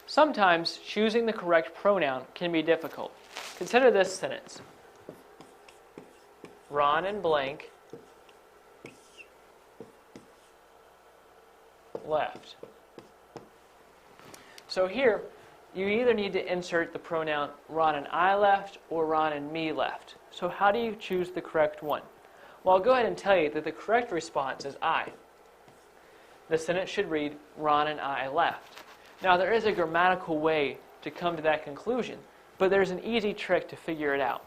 Sometimes choosing the correct pronoun can be difficult. Consider this sentence. Ron and blank left. So here, you either need to insert the pronoun Ron and I left or Ron and me left. So how do you choose the correct one? Well, I'll go ahead and tell you that the correct response is I. The sentence should read, Ron and I left. Now, there is a grammatical way to come to that conclusion, but there's an easy trick to figure it out.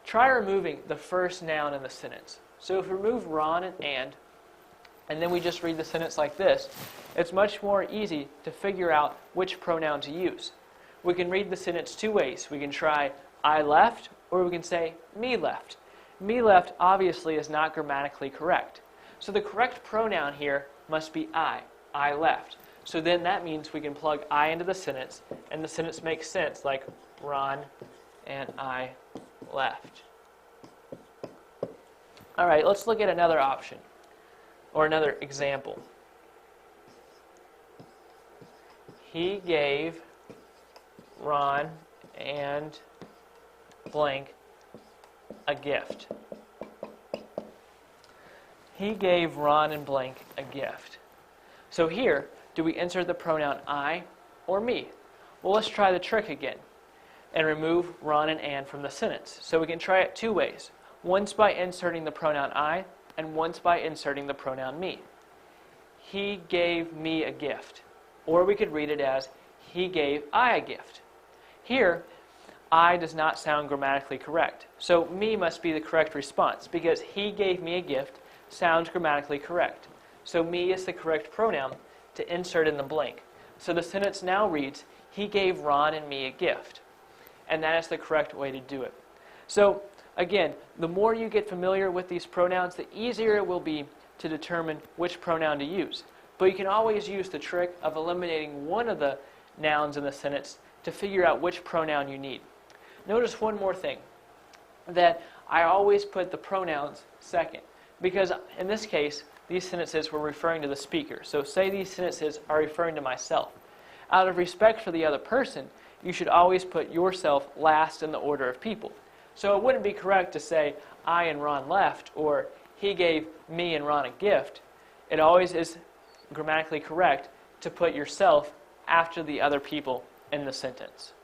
Try removing the first noun in the sentence. So if we remove Ron and then we just read the sentence like this, it's much more easy to figure out which pronoun to use. We can read the sentence two ways. We can try I left, or we can say me left. Me left obviously is not grammatically correct. So the correct pronoun here must be I left. So then that means we can plug I into the sentence, and the sentence makes sense, like Ron and I left. All right, let's look at another option, or another example. He gave Ron and blank a gift. He gave Ron and blank a gift. So here, do we insert the pronoun I or me? Well, let's try the trick again and remove Ron and from the sentence. So we can try it two ways. Once by inserting the pronoun I, and once by inserting the pronoun me. He gave me a gift. Or we could read it as, he gave I a gift. Here, I does not sound grammatically correct. So me must be the correct response, because he gave me a gift sounds grammatically correct. So me is the correct pronoun to insert in the blank. So the sentence now reads, he gave Ron and me a gift. And that is the correct way to do it. So again, the more you get familiar with these pronouns, the easier it will be to determine which pronoun to use. But you can always use the trick of eliminating one of the nouns in the sentence to figure out which pronoun you need. Notice one more thing, that I always put the pronouns second, because in this case, these sentences were referring to the speaker. So say these sentences are referring to myself. Out of respect for the other person, you should always put yourself last in the order of people. So it wouldn't be correct to say, I and Ron left, or he gave me and Ron a gift. It always is grammatically correct to put yourself after the other people in the sentence.